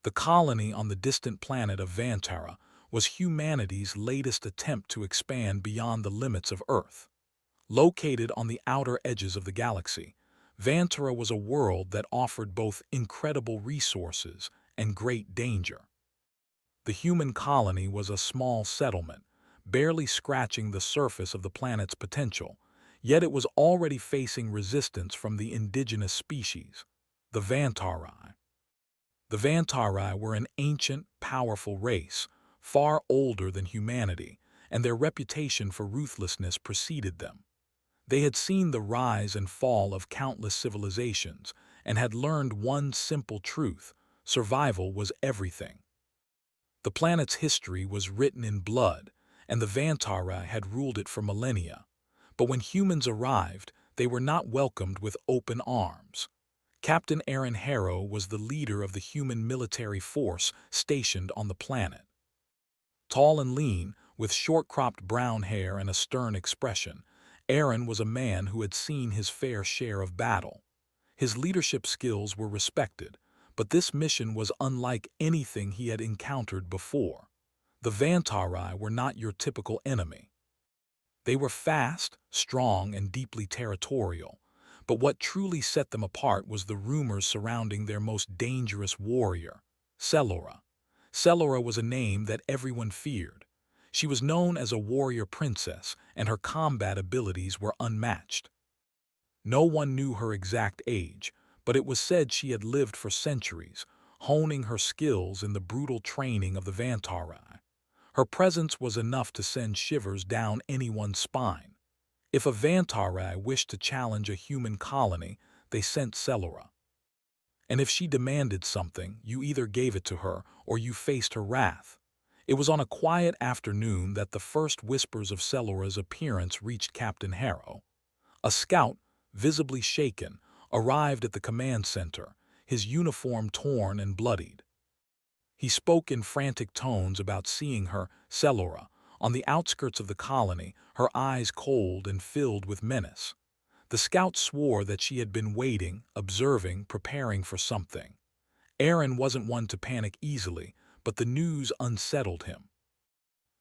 The colony on the distant planet of Vantara was humanity's latest attempt to expand beyond the limits of Earth. Located on the outer edges of the galaxy, Vantara was a world that offered both incredible resources and great danger. The human colony was a small settlement, barely scratching the surface of the planet's potential, yet it was already facing resistance from the indigenous species, the Vantari. The Vantari were an ancient, powerful race, far older than humanity, and their reputation for ruthlessness preceded them. They had seen the rise and fall of countless civilizations and had learned one simple truth: survival was everything. The planet's history was written in blood, and the Vantara had ruled it for millennia. But when humans arrived, they were not welcomed with open arms. Captain Aaron Harrow was the leader of the human military force stationed on the planet. Tall and lean, with short-cropped brown hair and a stern expression, Aaron was a man who had seen his fair share of battle. His leadership skills were respected, but this mission was unlike anything he had encountered before. The Vantari were not your typical enemy. They were fast, strong, and deeply territorial, but what truly set them apart was the rumors surrounding their most dangerous warrior, Selora. Selora was a name that everyone feared. She was known as a warrior princess, and her combat abilities were unmatched. No one knew her exact age, but it was said she had lived for centuries, honing her skills in the brutal training of the Vantari. Her presence was enough to send shivers down anyone's spine. If a Vantari wished to challenge a human colony, they sent Selora. And if she demanded something, you either gave it to her or you faced her wrath. It was on a quiet afternoon that the first whispers of Selora's appearance reached Captain Harrow. A scout, visibly shaken, arrived at the command center, his uniform torn and bloodied. He spoke in frantic tones about seeing her, Selora, on the outskirts of the colony, her eyes cold and filled with menace. The scout swore that she had been waiting, observing, preparing for something. Aaron wasn't one to panic easily, but the news unsettled him.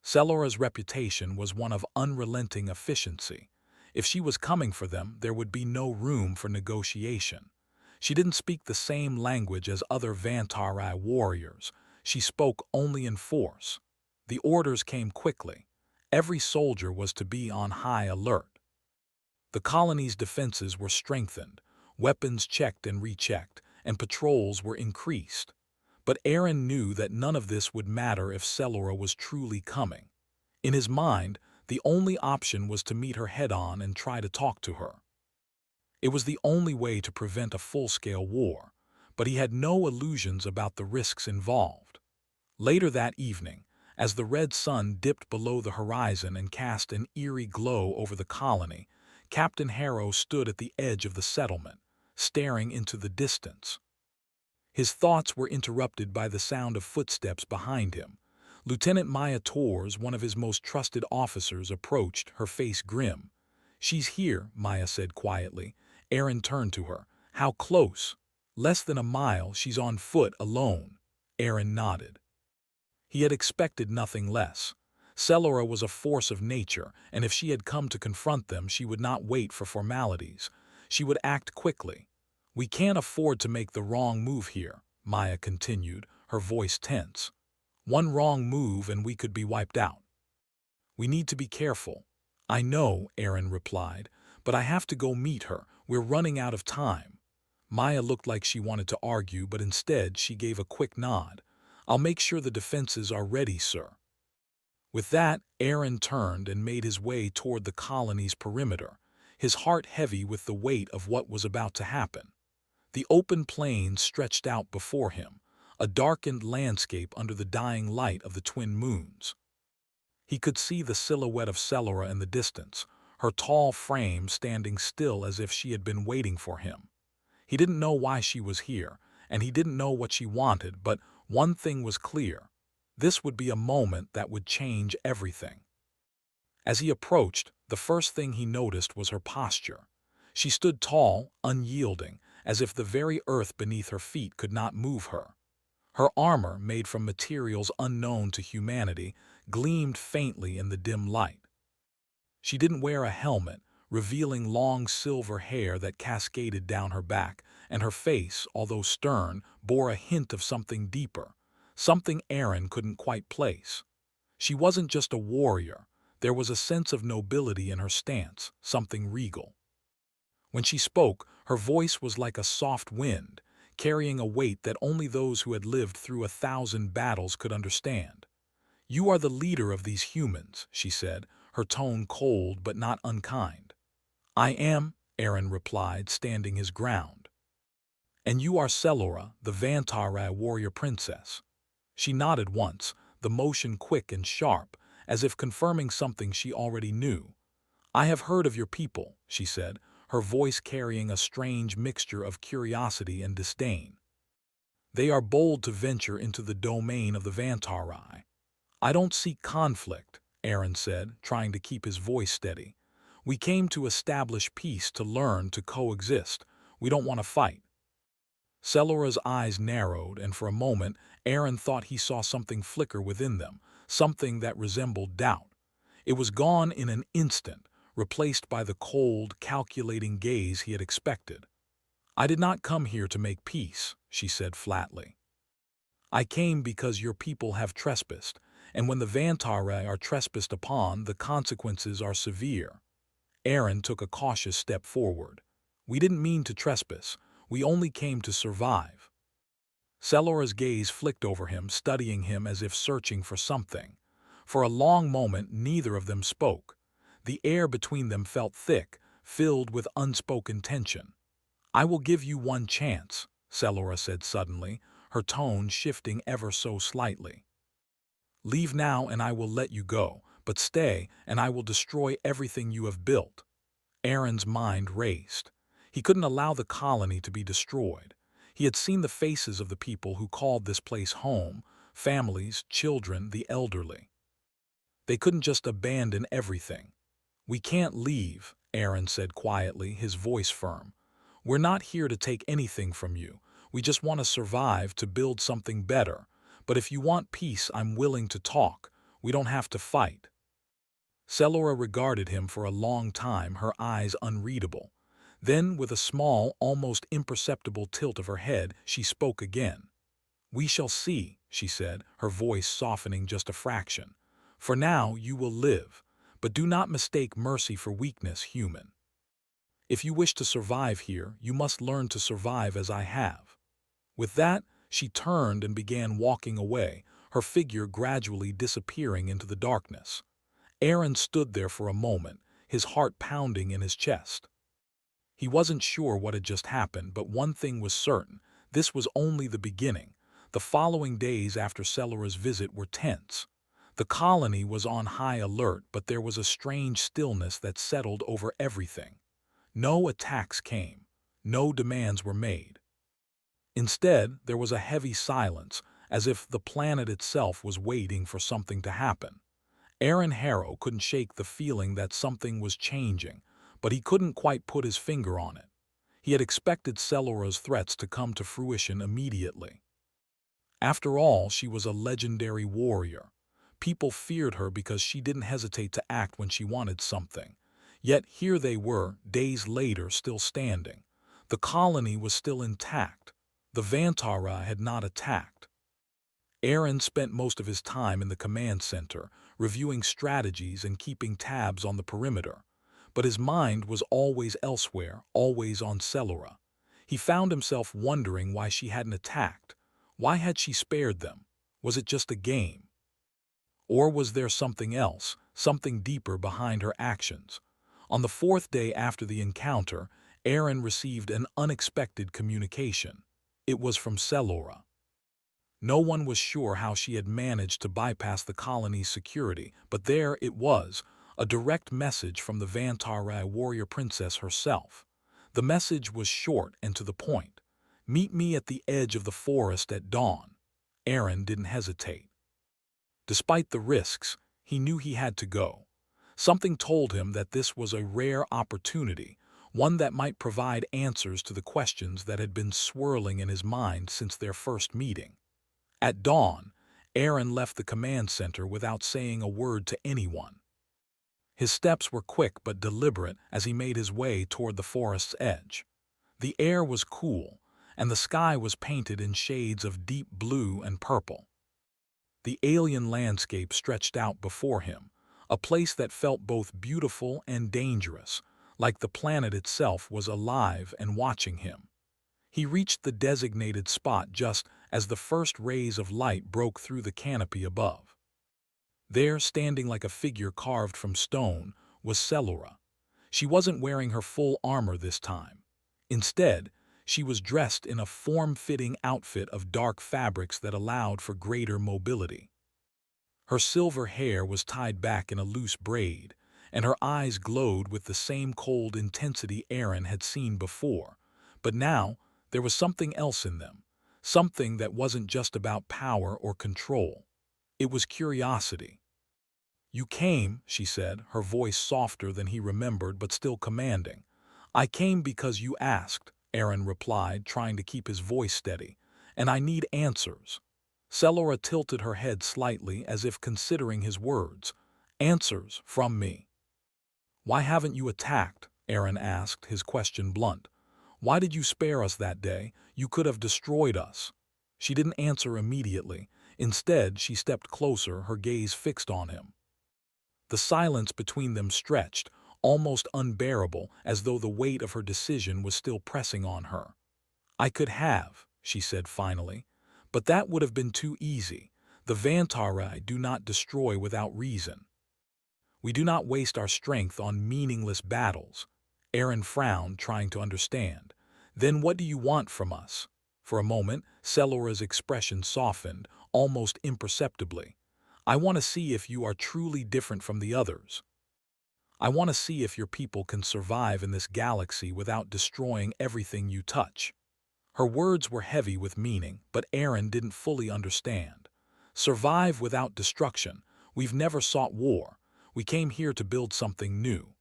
Selora's reputation was one of unrelenting efficiency. If she was coming for them, there would be no room for negotiation. She didn't speak the same language as other Vantari warriors. She spoke only in force. The orders came quickly. Every soldier was to be on high alert. The colony's defenses were strengthened, weapons checked and rechecked, and patrols were increased. But Aaron knew that none of this would matter if Selora was truly coming. In his mind, the only option was to meet her head-on and try to talk to her. It was the only way to prevent a full-scale war, but he had no illusions about the risks involved. Later that evening, as the red sun dipped below the horizon and cast an eerie glow over the colony, Captain Harrow stood at the edge of the settlement, staring into the distance. His thoughts were interrupted by the sound of footsteps behind him. Lieutenant Maya Torres, one of his most trusted officers, approached, her face grim. "She's here," Maya said quietly. Aaron turned to her. "How close?" "Less than a mile. She's on foot, alone." Aaron nodded. He had expected nothing less. Selora was a force of nature, and if she had come to confront them, she would not wait for formalities. She would act quickly. "We can't afford to make the wrong move here," Maya continued, her voice tense. "One wrong move and we could be wiped out. We need to be careful." "I know," Aaron replied, "but I have to go meet her. We're running out of time." Maya looked like she wanted to argue, but instead she gave a quick nod. "I'll make sure the defenses are ready, sir." With that, Aaron turned and made his way toward the colony's perimeter, his heart heavy with the weight of what was about to happen. The open plains stretched out before him, a darkened landscape under the dying light of the twin moons. He could see the silhouette of Selora in the distance, her tall frame standing still as if she had been waiting for him. He didn't know why she was here, and he didn't know what she wanted, but one thing was clear: this would be a moment that would change everything. As he approached, the first thing he noticed was her posture. She stood tall, unyielding, as if the very earth beneath her feet could not move her. Her armor, made from materials unknown to humanity, gleamed faintly in the dim light. She didn't wear a helmet, revealing long silver hair that cascaded down her back, and her face, although stern, bore a hint of something deeper, something Aaron couldn't quite place. She wasn't just a warrior. There was a sense of nobility in her stance, something regal. When she spoke, her voice was like a soft wind, carrying a weight that only those who had lived through 1,000 battles could understand. "You are the leader of these humans," she said, her tone cold but not unkind. "I am," Aaron replied, standing his ground. "And you are Selora, the Vantara warrior princess." She nodded once, the motion quick and sharp, as if confirming something she already knew. "I have heard of your people," she said, her voice carrying a strange mixture of curiosity and disdain. "They are bold to venture into the domain of the Vantari." "I don't seek conflict," Aaron said, trying to keep his voice steady. "We came to establish peace, to learn to coexist. We don't want to fight." Celora's eyes narrowed, and for a moment Aaron thought he saw something flicker within them, something that resembled doubt. It was gone in an instant, replaced by the cold, calculating gaze he had expected. "I did not come here to make peace," she said flatly. "I came because your people have trespassed, and when the Vantare are trespassed upon, the consequences are severe." Aaron took a cautious step forward. "We didn't mean to trespass. We only came to survive." Celora's gaze flicked over him, studying him as if searching for something. For a long moment, neither of them spoke. The air between them felt thick, filled with unspoken tension. "I will give you one chance," Celora said suddenly, her tone shifting ever so slightly. "Leave now and I will let you go, but stay and I will destroy everything you have built." Aaron's mind raced. He couldn't allow the colony to be destroyed. He had seen the faces of the people who called this place home, families, children, the elderly. They couldn't just abandon everything. "We can't leave," Aaron said quietly, his voice firm. "We're not here to take anything from you. We just want to survive, to build something better. But if you want peace, I'm willing to talk. We don't have to fight." Celora regarded him for a long time, her eyes unreadable. Then, with a small, almost imperceptible tilt of her head, she spoke again. "We shall see," she said, her voice softening just a fraction. "For now, you will live. But do not mistake mercy for weakness, human. If you wish to survive here, you must learn to survive as I have." With that, she turned and began walking away, her figure gradually disappearing into the darkness. Aaron stood there for a moment, his heart pounding in his chest. He wasn't sure what had just happened, but one thing was certain: this was only the beginning. The following days after Celora's visit were tense. The colony was on high alert, but there was a strange stillness that settled over everything. No attacks came. No demands were made. Instead, there was a heavy silence, as if the planet itself was waiting for something to happen. Aaron Harrow couldn't shake the feeling that something was changing, but he couldn't quite put his finger on it. He had expected Celora's threats to come to fruition immediately. After all, she was a legendary warrior. People feared her because she didn't hesitate to act when she wanted something. Yet here they were, days later, still standing. The colony was still intact. The Vantara had not attacked. Aaron spent most of his time in the command center, reviewing strategies and keeping tabs on the perimeter. But his mind was always elsewhere, always on Celora. He found himself wondering why she hadn't attacked. Why had she spared them? Was it just a game? Or was there something else, something deeper behind her actions? On the fourth day after the encounter, Aaron received an unexpected communication. It was from Celora. No one was sure how she had managed to bypass the colony's security, but there it was, a direct message from the Vantara warrior princess herself. The message was short and to the point. "Meet me at the edge of the forest at dawn." Aaron didn't hesitate. Despite the risks, he knew he had to go. Something told him that this was a rare opportunity, one that might provide answers to the questions that had been swirling in his mind since their first meeting. At dawn, Aaron left the command center without saying a word to anyone. His steps were quick but deliberate as he made his way toward the forest's edge. The air was cool, and the sky was painted in shades of deep blue and purple. The alien landscape stretched out before him, a place that felt both beautiful and dangerous, like the planet itself was alive and watching him. He reached the designated spot just as the first rays of light broke through the canopy above. There, standing like a figure carved from stone, was Selura. She wasn't wearing her full armor this time. Instead, she was dressed in a form-fitting outfit of dark fabrics that allowed for greater mobility. Her silver hair was tied back in a loose braid, and her eyes glowed with the same cold intensity Aaron had seen before. But now, there was something else in them, something that wasn't just about power or control. It was curiosity. "You came," she said, her voice softer than he remembered but still commanding. "I came because you asked," Aaron replied, trying to keep his voice steady. "And I need answers." Selora tilted her head slightly as if considering his words. "Answers from me." "Why haven't you attacked?" Aaron asked, his question blunt. "Why did you spare us that day? You could have destroyed us." She didn't answer immediately. Instead, she stepped closer, her gaze fixed on him. The silence between them stretched, almost unbearable, as though the weight of her decision was still pressing on her. "I could have," she said finally, "but that would have been too easy. The Vantari do not destroy without reason. We do not waste our strength on meaningless battles." Aaron frowned, trying to understand. "Then what do you want from us?" For a moment, Selora's expression softened, almost imperceptibly. "I want to see if you are truly different from the others. I want to see if your people can survive in this galaxy without destroying everything you touch." Her words were heavy with meaning, but Aaron didn't fully understand. "Survive without destruction. We've never sought war. We came here to build something new."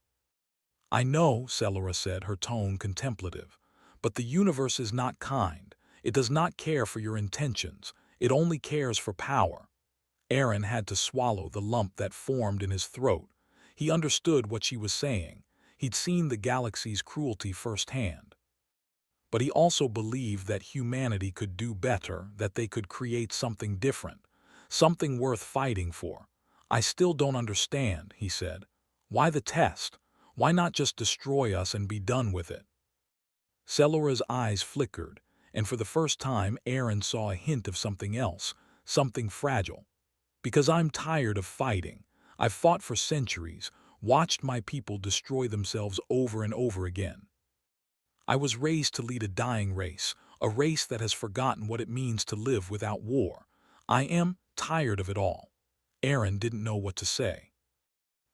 "I know," Selora said, her tone contemplative, "but the universe is not kind. It does not care for your intentions. It only cares for power." Aaron had to swallow the lump that formed in his throat. He understood what she was saying. He'd seen the galaxy's cruelty firsthand. But he also believed that humanity could do better, that they could create something different, something worth fighting for. "I still don't understand," he said. "Why the test? Why not just destroy us and be done with it?" Selora's eyes flickered, and for the first time Aaron saw a hint of something else, something fragile. "Because I'm tired of fighting. I've fought for centuries, watched my people destroy themselves over and over again. I was raised to lead a dying race, a race that has forgotten what it means to live without war. I am tired of it all." Aaron didn't know what to say.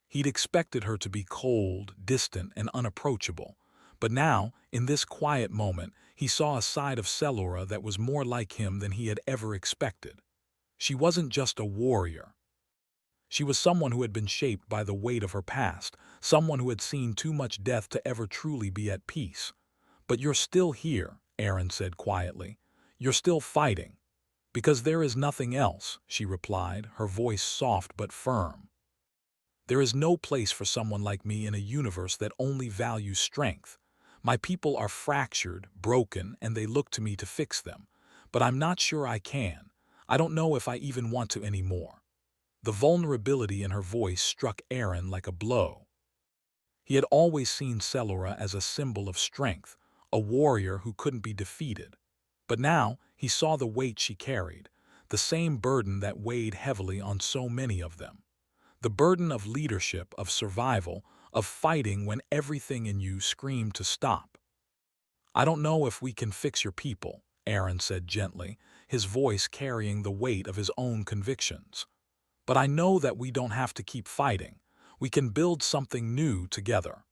He'd expected her to be cold, distant, and unapproachable. But now, in this quiet moment, he saw a side of Selora that was more like him than he had ever expected. She wasn't just a warrior. She was someone who had been shaped by the weight of her past, someone who had seen too much death to ever truly be at peace. "But you're still here," Aaron said quietly. "You're still fighting." "Because there is nothing else," she replied, her voice soft but firm. "There is no place for someone like me in a universe that only values strength. My people are fractured, broken, and they look to me to fix them. But I'm not sure I can. I don't know if I even want to anymore." The vulnerability in her voice struck Aaron like a blow. He had always seen Selora as a symbol of strength, a warrior who couldn't be defeated. But now he saw the weight she carried, the same burden that weighed heavily on so many of them. The burden of leadership, of survival, of fighting when everything in you screamed to stop. "I don't know if we can fix your people," Aaron said gently, his voice carrying the weight of his own convictions. "But I know that we don't have to keep fighting. We can build something new together."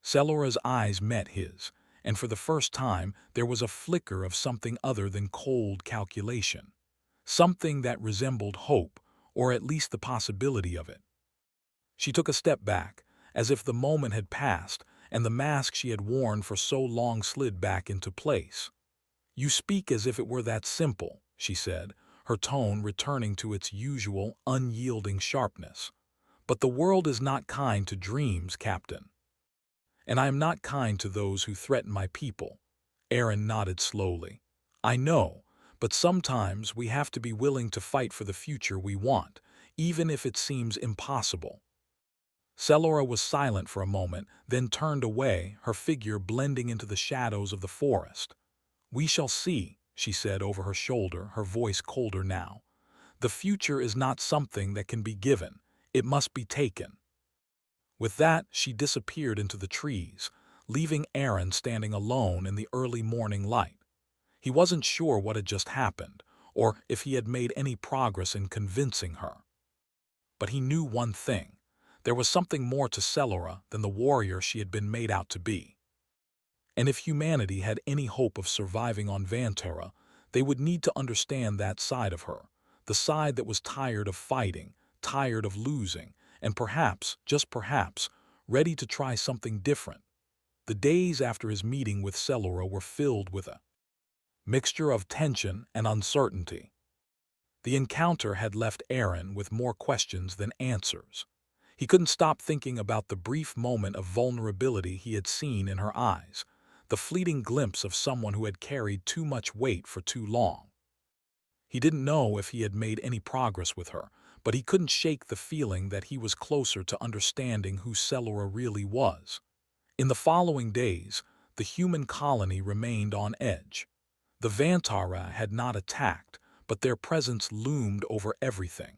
Selora's eyes met his, and for the first time there was a flicker of something other than cold calculation. Something that resembled hope, or at least the possibility of it. She took a step back, as if the moment had passed, and the mask she had worn for so long slid back into place. "You speak as if it were that simple," she said, her tone returning to its usual, unyielding sharpness. "But the world is not kind to dreams, Captain. And I am not kind to those who threaten my people." Aaron nodded slowly. "I know, but sometimes we have to be willing to fight for the future we want, even if it seems impossible." Selora was silent for a moment, then turned away, her figure blending into the shadows of the forest. "We shall see," she said over her shoulder, her voice colder now. "The future is not something that can be given. It must be taken." With that, she disappeared into the trees, leaving Aaron standing alone in the early morning light. He wasn't sure what had just happened, or if he had made any progress in convincing her. But he knew one thing. There was something more to Selora than the warrior she had been made out to be. And if humanity had any hope of surviving on Vantera, they would need to understand that side of her, the side that was tired of fighting, tired of losing, and perhaps, just perhaps, ready to try something different. The days after his meeting with Selora were filled with a mixture of tension and uncertainty. The encounter had left Aaron with more questions than answers. He couldn't stop thinking about the brief moment of vulnerability he had seen in her eyes, the fleeting glimpse of someone who had carried too much weight for too long. He didn't know if he had made any progress with her, but he couldn't shake the feeling that he was closer to understanding who Selora really was. In the following days, the human colony remained on edge. The Vantara had not attacked, but their presence loomed over everything.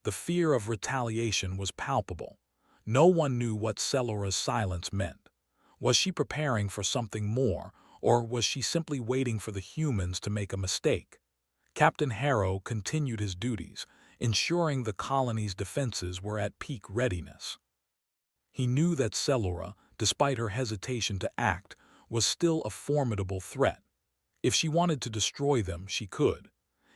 The fear of retaliation was palpable. No one knew what Selora's silence meant. Was she preparing for something more, or was she simply waiting for the humans to make a mistake? Captain Harrow continued his duties, ensuring the colony's defenses were at peak readiness. He knew that Selora, despite her hesitation to act, was still a formidable threat. If she wanted to destroy them, she could.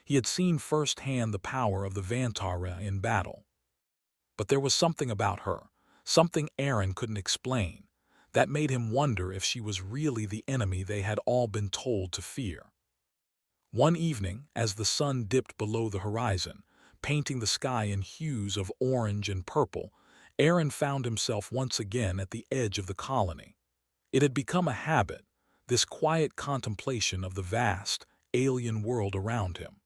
He had seen firsthand the power of the Vantara in battle. But there was something about her, something Aaron couldn't explain, that made him wonder if she was really the enemy they had all been told to fear. One evening, as the sun dipped below the horizon, painting the sky in hues of orange and purple, Aaron found himself once again at the edge of the colony. It had become a habit, this quiet contemplation of the vast, alien world around him.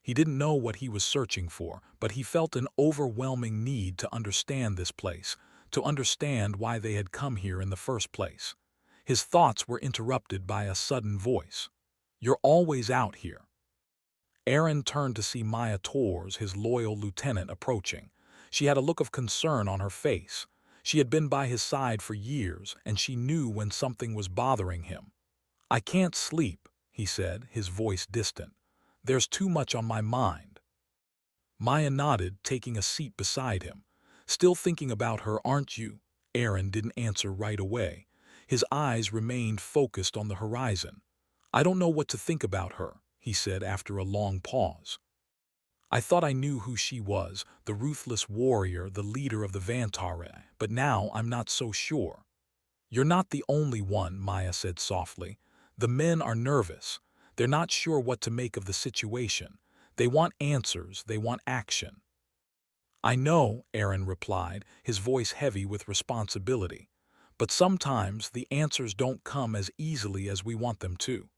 He didn't know what he was searching for, but he felt an overwhelming need to understand this place, to understand why they had come here in the first place. His thoughts were interrupted by a sudden voice. "You're always out here." Aaron turned to see Maya Torres, his loyal lieutenant, approaching. She had a look of concern on her face. She had been by his side for years, and she knew when something was bothering him. "I can't sleep," he said, his voice distant. "There's too much on my mind." Maya nodded, taking a seat beside him. "Still thinking about her, aren't you?" Aaron didn't answer right away. His eyes remained focused on the horizon. "I don't know what to think about her," he said after a long pause. "I thought I knew who she was, the ruthless warrior, the leader of the Vantara, but now I'm not so sure." "You're not the only one," Maya said softly. "The men are nervous. They're not sure what to make of the situation. They want answers, they want action." "I know," Aaron replied, his voice heavy with responsibility. "But sometimes the answers don't come as easily as we want them to."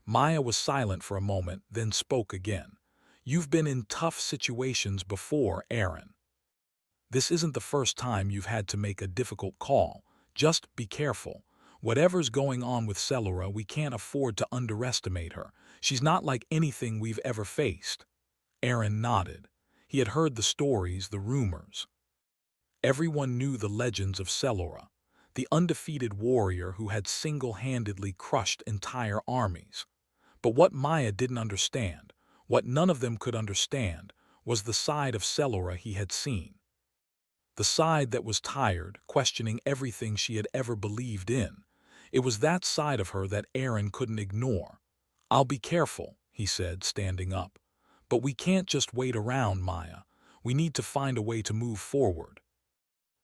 Maya was silent for a moment, then spoke again. "You've been in tough situations before, Aaron. This isn't the first time you've had to make a difficult call. Just be careful. Whatever's going on with Selora, we can't afford to underestimate her. She's not like anything we've ever faced." Aaron nodded. He had heard the stories, the rumors. Everyone knew the legends of Selora, the undefeated warrior who had single-handedly crushed entire armies. But what Maya didn't understand, what none of them could understand, was the side of Selora he had seen. The side that was tired, questioning everything she had ever believed in. It was that side of her that Aaron couldn't ignore. "I'll be careful," he said, standing up. "But we can't just wait around, Maya. We need to find a way to move forward.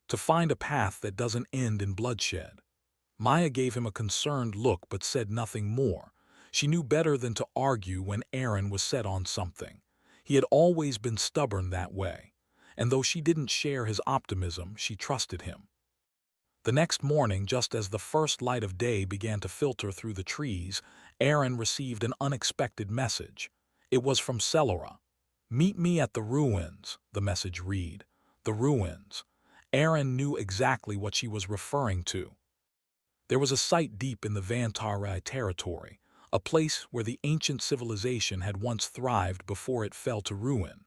To find a path that doesn't end in bloodshed." Maya gave him a concerned look but said nothing more. She knew better than to argue when Aaron was set on something. He had always been stubborn that way, and though she didn't share his optimism, she trusted him. The next morning, just as the first light of day began to filter through the trees, Aaron received an unexpected message. It was from Cellora. "Meet me at the ruins," the message read. The ruins. Aaron knew exactly what she was referring to. There was a site deep in the Vantari territory, a place where the ancient civilization had once thrived before it fell to ruin.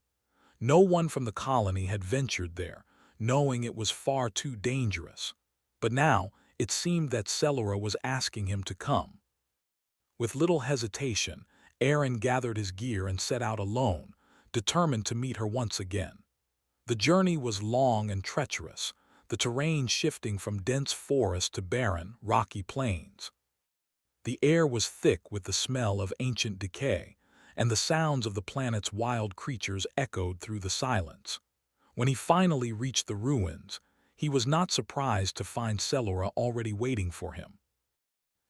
No one from the colony had ventured there, knowing it was far too dangerous. But now, it seemed that Cellora was asking him to come. With little hesitation, Aaron gathered his gear and set out alone, determined to meet her once again. The journey was long and treacherous, the terrain shifting from dense forest to barren, rocky plains. The air was thick with the smell of ancient decay, and the sounds of the planet's wild creatures echoed through the silence. When he finally reached the ruins, he was not surprised to find Cellora already waiting for him.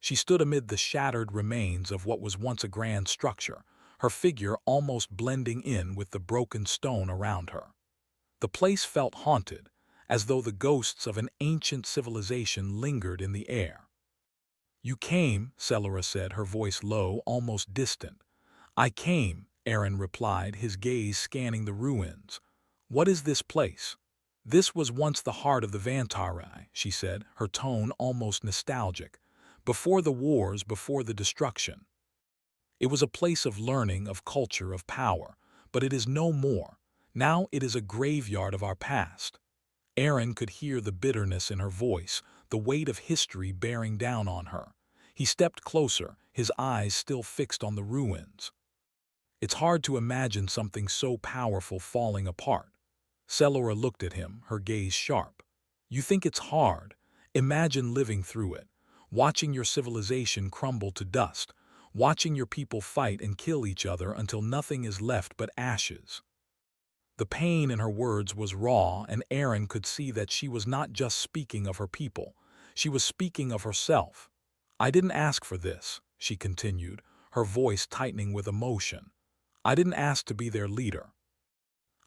She stood amid the shattered remains of what was once a grand structure, her figure almost blending in with the broken stone around her. The place felt haunted, as though the ghosts of an ancient civilization lingered in the air. "You came," Cellora said, her voice low, almost distant. "I came," Aaron replied, his gaze scanning the ruins. "What is this place?" "This was once the heart of the Vantari," she said, her tone almost nostalgic. "Before the wars, before the destruction. It was a place of learning, of culture, of power, but it is no more. Now it is a graveyard of our past." Aaron could hear the bitterness in her voice, the weight of history bearing down on her. He stepped closer, his eyes still fixed on the ruins. "It's hard to imagine something so powerful falling apart." Cellora looked at him, her gaze sharp. "You think it's hard? Imagine living through it, watching your civilization crumble to dust, watching your people fight and kill each other until nothing is left but ashes." The pain in her words was raw, and Aaron could see that she was not just speaking of her people. She was speaking of herself. "I didn't ask for this," she continued, her voice tightening with emotion. "I didn't ask to be their leader.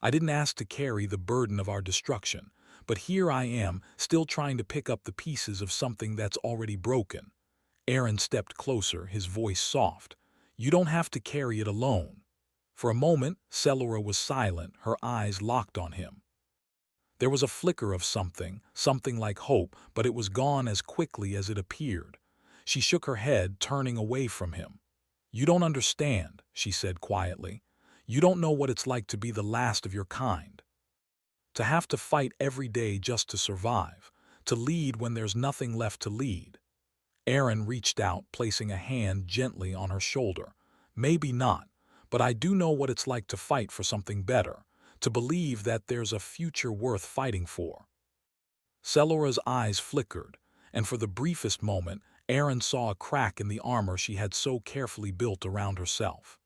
I didn't ask to carry the burden of our destruction, but here I am, still trying to pick up the pieces of something that's already broken." Aaron stepped closer, his voice soft. "You don't have to carry it alone." For a moment, Cellora was silent, her eyes locked on him. There was a flicker of something like hope, but it was gone as quickly as it appeared. She shook her head, turning away from him. "You don't understand," she said quietly. "You don't know what it's like to be the last of your kind. To have to fight every day just to survive, to lead when there's nothing left to lead." Aaron reached out, placing a hand gently on her shoulder. "Maybe not, but I do know what it's like to fight for something better, to believe that there's a future worth fighting for." Cellora's eyes flickered, and for the briefest moment, Aaron saw a crack in the armor she had so carefully built around herself.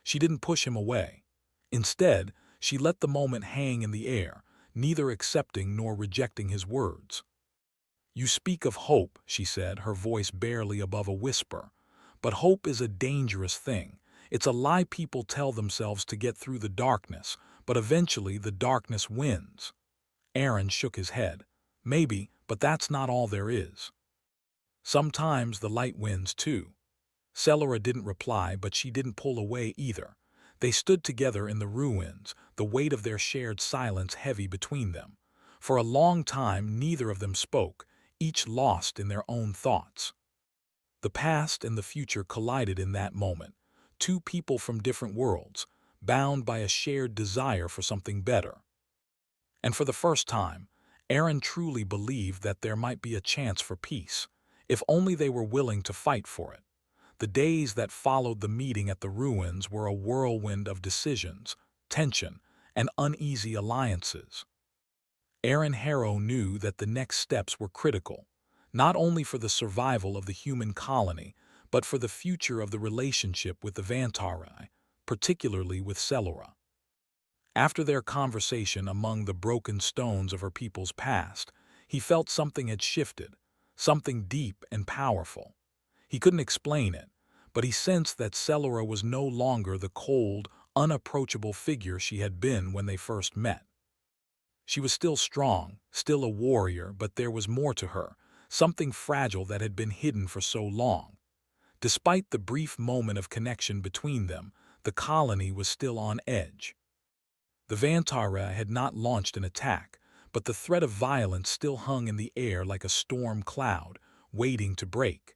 She didn't push him away. Instead, she let the moment hang in the air, neither accepting nor rejecting his words. "You speak of hope," she said, her voice barely above a whisper. "But hope is a dangerous thing. It's a lie people tell themselves to get through the darkness, but eventually the darkness wins." Aaron shook his head. "Maybe, but that's not all there is. Sometimes the light wins too." Cellora didn't reply, but she didn't pull away either. They stood together in the ruins, the weight of their shared silence heavy between them. For a long time, neither of them spoke, each lost in their own thoughts. The past and the future collided in that moment, two people from different worlds, bound by a shared desire for something better. And for the first time, Aaron truly believed that there might be a chance for peace, if only they were willing to fight for it. The days that followed the meeting at the ruins were a whirlwind of decisions, tension, and uneasy alliances. Aaron Harrow knew that the next steps were critical, not only for the survival of the human colony, but for the future of the relationship with the Vantari, particularly with Cellora. After their conversation among the broken stones of her people's past, he felt something had shifted, something deep and powerful. He couldn't explain it, but he sensed that Cellora was no longer the cold, unapproachable figure she had been when they first met. She was still strong, still a warrior, but there was more to her, something fragile that had been hidden for so long. Despite the brief moment of connection between them, the colony was still on edge. The Vantara had not launched an attack, but the threat of violence still hung in the air like a storm cloud, waiting to break.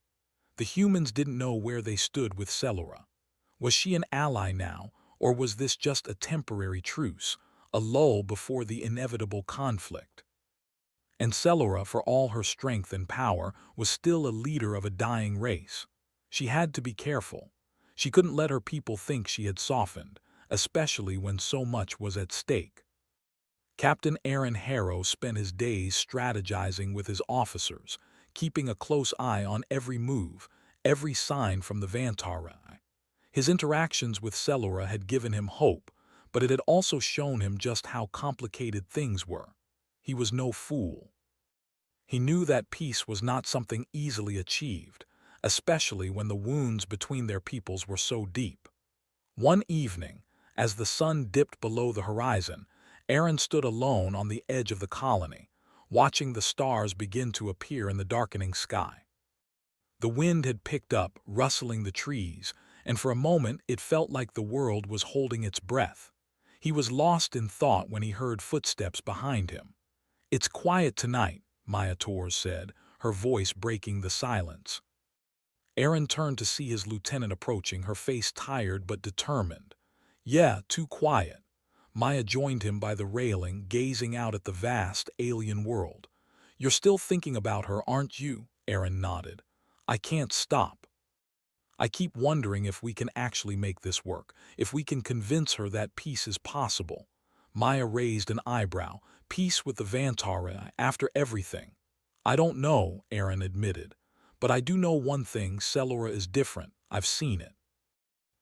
The humans didn't know where they stood with Cellora. Was she an ally now, or was this just a temporary truce, a lull before the inevitable conflict? And Cellora, for all her strength and power, was still a leader of a dying race. She had to be careful. She couldn't let her people think she had softened, especially when so much was at stake. Captain Aaron Harrow spent his days strategizing with his officers, keeping a close eye on every move, every sign from the Vantara. His interactions with Cellora had given him hope, but it had also shown him just how complicated things were. He was no fool. He knew that peace was not something easily achieved, especially when the wounds between their peoples were so deep. One evening, as the sun dipped below the horizon, Aaron stood alone on the edge of the colony, watching the stars begin to appear in the darkening sky. The wind had picked up, rustling the trees, and for a moment it felt like the world was holding its breath. He was lost in thought when he heard footsteps behind him. "It's quiet tonight," Maya Torres said, her voice breaking the silence. Aaron turned to see his lieutenant approaching, her face tired but determined. "Yeah, too quiet." Maya joined him by the railing, gazing out at the vast, alien world. "You're still thinking about her, aren't you?" Aaron nodded. "I can't stop. I keep wondering if we can actually make this work, if we can convince her that peace is possible." Maya raised an eyebrow. "Peace with the Vantara after everything?" "I don't know," Aaron admitted. "But I do know one thing, Cellora is different. I've seen it.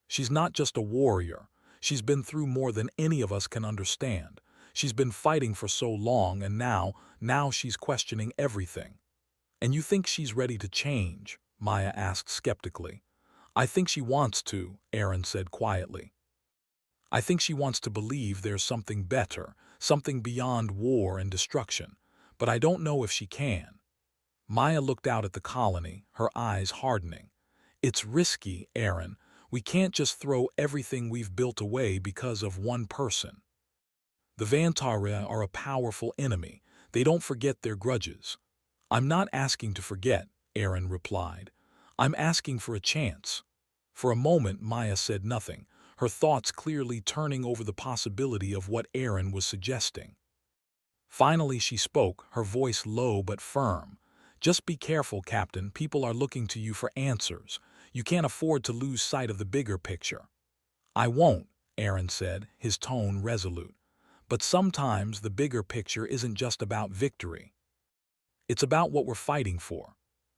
She's not just a warrior. She's been through more than any of us can understand. She's been fighting for so long, and now she's questioning everything." "And you think she's ready to change?" Maya asked skeptically. "I think she wants to," Aaron said quietly. "I think she wants to believe there's something better, something beyond war and destruction. But I don't know if she can." Maya looked out at the colony, her eyes hardening. "It's risky, Aaron. We can't just throw everything we've built away because of one person. The Vantara are a powerful enemy. They don't forget their grudges." "I'm not asking to forget," Aaron replied. "I'm asking for a chance." For a moment Maya said nothing, her thoughts clearly turning over the possibility of what Aaron was suggesting. Finally she spoke, her voice low but firm. "Just be careful, Captain. People are looking to you for answers. You can't afford to lose sight of the bigger picture." "I won't," Aaron said, his tone resolute. "But sometimes the bigger picture isn't just about victory. It's about what we're fighting for."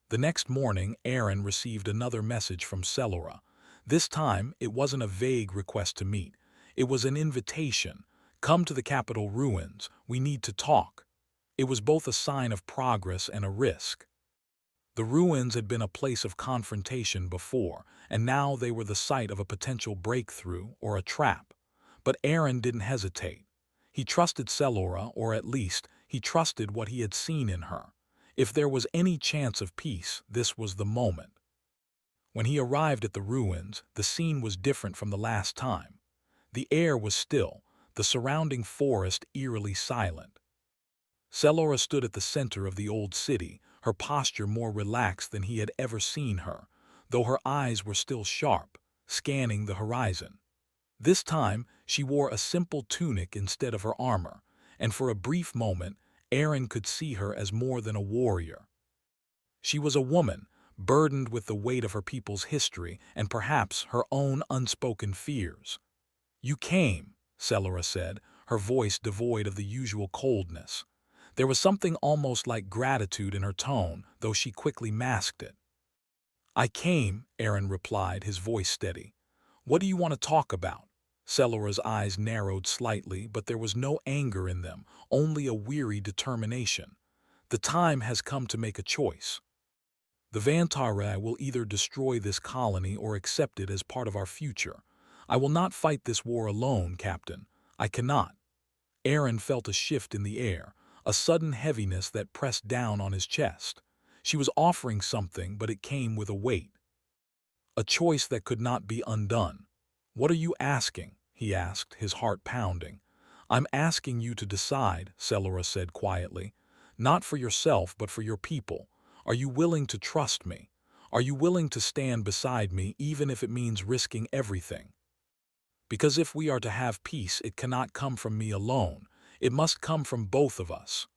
The next morning, Aaron received another message from Cellora. This time, it wasn't a vague request to meet. It was an invitation. "Come to the capital ruins. We need to talk." It was both a sign of progress and a risk. The ruins had been a place of confrontation before, and now they were the site of a potential breakthrough or a trap. But Aaron didn't hesitate. He trusted Cellora, or at least, he trusted what he had seen in her. If there was any chance of peace, this was the moment. When he arrived at the ruins, the scene was different from the last time. The air was still, the surrounding forest eerily silent. Cellora stood at the center of the old city, her posture more relaxed than he had ever seen her, though her eyes were still sharp, scanning the horizon. This time, she wore a simple tunic instead of her armor, and for a brief moment, Aaron could see her as more than a warrior. She was a woman, burdened with the weight of her people's history and perhaps her own unspoken fears. "You came," Cellora said, her voice devoid of the usual coldness. There was something almost like gratitude in her tone, though she quickly masked it. "I came," Aaron replied, his voice steady. "What do you want to talk about?" Cellora's eyes narrowed slightly, but there was no anger in them, only a weary determination. "The time has come to make a choice." The Vantara will either destroy this colony or accept it as part of our future. I will not fight this war alone, Captain. I cannot. Aaron felt a shift in the air, a sudden heaviness that pressed down on his chest. She was offering something, but it came with a weight. A choice that could not be undone. "What are you asking?" he asked, his heart pounding. "I'm asking you to decide," Selora said quietly. "Not for yourself, but for your people. Are you willing to trust me? Are you willing to stand beside me even if it means risking everything? Because if we are to have peace, it cannot come from me alone. It must come from both of us."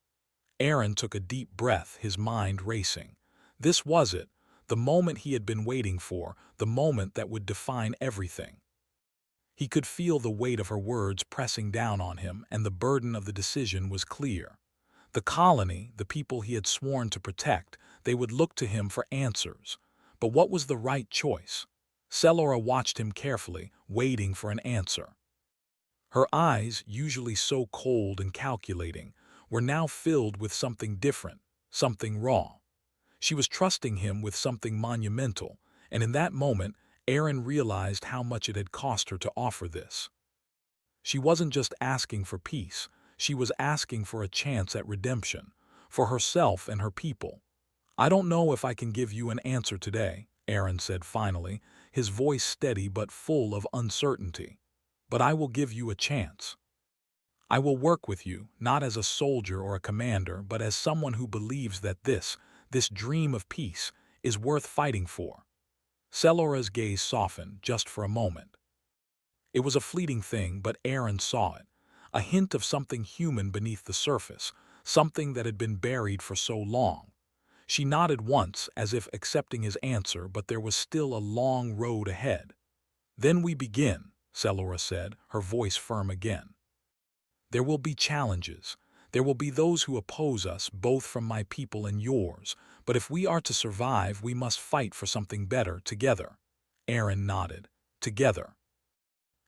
Aaron took a deep breath, his mind racing. This was it, the moment he had been waiting for, the moment that would define everything. He could feel the weight of her words pressing down on him, and the burden of the decision was clear. The colony, the people he had sworn to protect, they would look to him for answers. But what was the right choice? Selora watched him carefully, waiting for an answer. Her eyes, usually so cold and calculating, were now filled with something different, something raw. She was trusting him with something monumental, and in that moment, Aaron realized how much it had cost her to offer this. She wasn't just asking for peace, she was asking for a chance at redemption, for herself and her people. "I don't know if I can give you an answer today," Aaron said finally, his voice steady but full of uncertainty. "But I will give you a chance. I will work with you, not as a soldier or a commander, but as someone who believes that this dream of peace, is worth fighting for." Selora's gaze softened just for a moment. It was a fleeting thing, but Aaron saw it. A hint of something human beneath the surface, something that had been buried for so long. She nodded once, as if accepting his answer, but there was still a long road ahead. "Then we begin," Selora said, her voice firm again. "There will be challenges. There will be those who oppose us, both from my people and yours. But if we are to survive, we must fight for something better, together." Aaron nodded. "Together."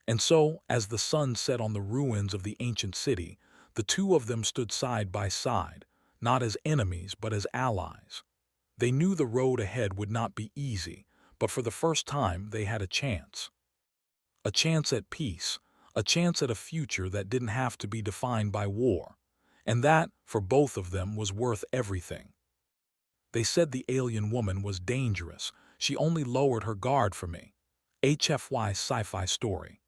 And so, as the sun set on the ruins of the ancient city, the two of them stood side by side, not as enemies but as allies. They knew the road ahead would not be easy, but for the first time they had a chance. A chance at peace, a chance at a future that didn't have to be defined by war. And that, for both of them, was worth everything. They said the alien woman was dangerous. She only lowered her guard for me. HFY Sci-Fi Story.